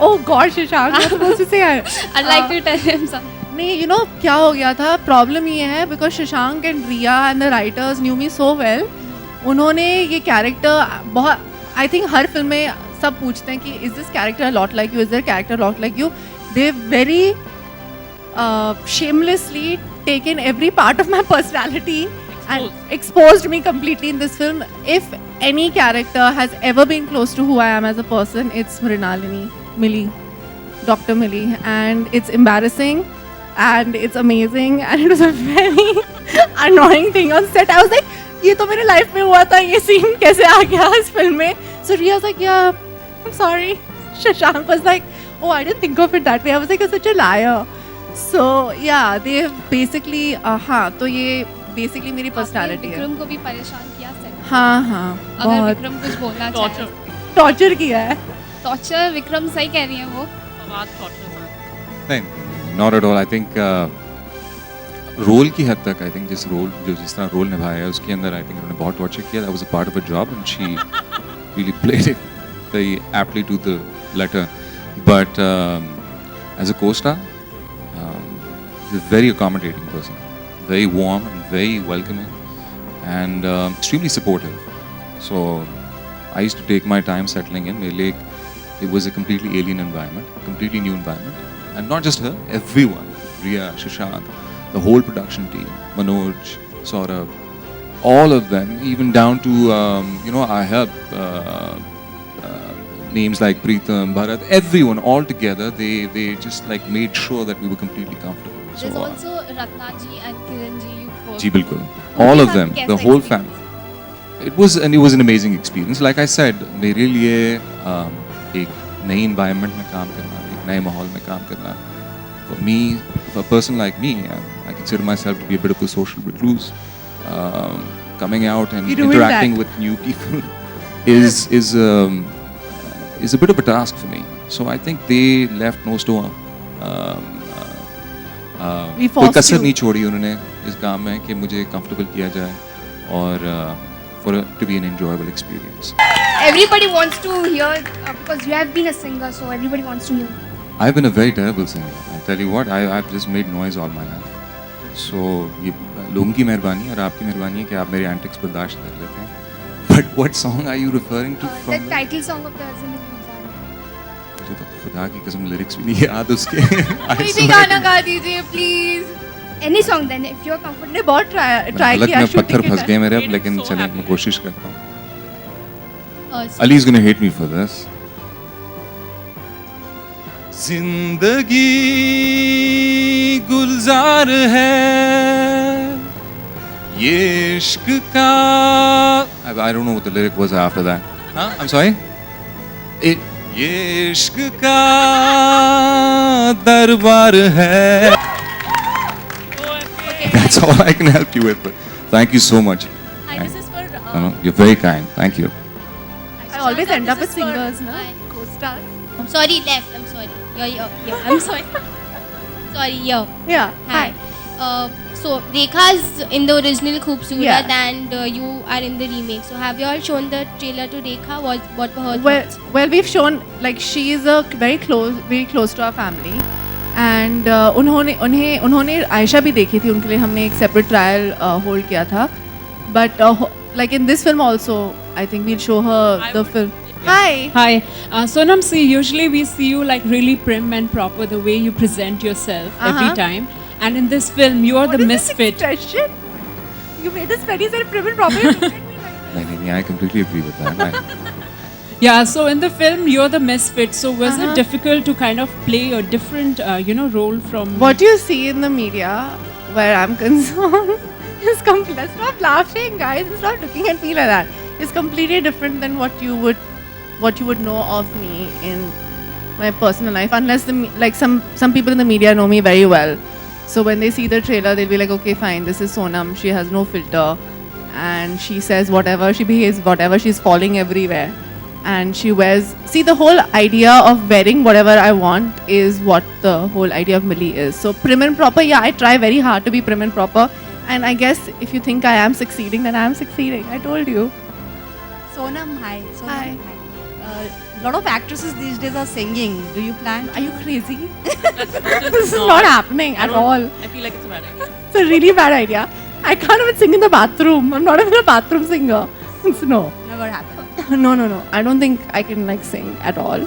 Oh God, Shashank, you're supposed to say it. I'd like to tell him something. नहीं, you know क्या हो गया था? Problem ये है because Shashank and Riya and the writers knew me so well. उन्होंने ये character बहुत, I think हर फिल्म में सब पूछते हैं कि is this character a lot like you? Is their character a lot like you? They very shamelessly taken every part of my personality and exposed me completely in this film. If any character has ever been close to who I am as a person, it's Mrinalini, Millie, Dr. Millie, and it's embarrassing and it's amazing and it was a very annoying thing on set. I was like, ये तो मेरे life में हुआ था, ये scene कैसे आ गया इस film में? So Riya was like, yeah, I'm sorry. Shashank was like, oh, I didn't think of it that way. I was like, you're such a liar. So yeah, they basically हाँ, तो ये basically मेरी personality है. विक्रम को भी परेशान किया set. हाँ, अगर बहुत विक्रम कुछ बोलना चाहे. torture किया है. Torture, विक्रम सही कह रही है वो. नहीं, not at all. I think role की हद तक, I think जिस तरह रोल निभाया है उसके अंदर I think उन्होंने बहुत torture किया. That was a part of her job and she really played it very aptly to the letter. But as a co-star, she's a very accommodating person, very warm and very welcoming, and extremely supportive. So I used to take my time settling in. मेरे लिए it was a completely alien environment, a completely new environment, and not just her, everyone, Riya, Shashank, the whole production team, Manoj, Saurabh, all of them, even down to our help. Names like Preetham, Bharat, everyone all together, they just like made sure that we were completely comfortable. There's also Ratna ji and Kiran ji. जी बिल्कुल, all of them, the whole family. It was an amazing experience. Like I said, मेरे लिए एक नई environment में काम करना, एक नए माहौल में काम करना. For me, for a person like me, I consider myself to be a bit of a social recluse. Coming out and interacting with new people is a bit of a task for me. So I think they left no stone. कोई कसर नहीं छोड़ी उन्होंने इस काम में कि मुझे comfortable किया जाए और for it to be an enjoyable experience. Everybody wants to hear because you have been a singer, so everybody wants to hear. I've been a very terrible singer. I tell you what, I've just made noise all my life. So ये लोगों की मेहरबानी और आपकी मेहरबानी है कि आप मेरे antics बर्दाश्त कर लेते हैं. But what song are you referring to? The title song of the Azim. मुझे तो खुदा की कसम lyrics भी नहीं याद उसके. कोई भी गाना गा दीजिए please. Any song then, if you're comfortable. ने बहुत try गलत किया में shooting पत्थर के फंस time. गए मेरे अब, लेकिन चलिए मैं कोशिश करता हूँ. Ali's gonna hate me for this. जिंदगी गुलजार है ये इश्क का. I don't know what the lyric was after that. Huh? I'm sorry? ये इश्क का दरबार है. That's all I can help you with. But thank you so much. Hi, this is for. No, you're very kind. Thank you. I always end up with This is for- singers, na? Hi. Co-stars. I'm sorry, left. I'm sorry. You're. I'm sorry. Sorry, yo. Yeah. Hi. So Rekha's in the original Khoobsurat Yeah. and you are in the remake. So have you all shown the trailer to Rekha? What were her Well, thoughts? well, we've shown like she is a very close to our family, and उन्होंने आयशा भी देखी थी. उनके लिए हमने एक separate trial hold किया था. But like in this film also, I think we'll show her the film. Hi. Hi, Sonam. See, usually we see you like really prim and proper, the way you present yourself every time. And in this film, you are What the is misfit. this expression? You made this very prim and proper. You look at me like that. No, I completely agree with that. Yeah. So in the film, you're the misfit. So was it difficult to kind of play a different, role from? What you see in the media, where I'm concerned, is let's stop laughing, guys, and stop looking at me like that. It's completely different than what you would know of me in my personal life, unless some people in the media know me very well. So when they see the trailer, they'll be like, okay, fine, this is Sonam. She has no filter, and she says whatever, she behaves whatever. She's falling everywhere, and she wears. See, the whole idea of wearing whatever I want is what the whole idea of Millie is. So prim and proper, yeah, I try very hard to be prim and proper. And I guess if you think I am succeeding, then I am succeeding. I told you. Sonam, hi. Sonam, Hi. A lot of actresses these days are singing. Do you plan? Are you crazy? This is not happening at all. I feel like it's a bad idea. It's a really bad idea. I can't even sing in the bathroom. I'm not even a bathroom singer. No. Never happened. No. I don't think I can like sing at all.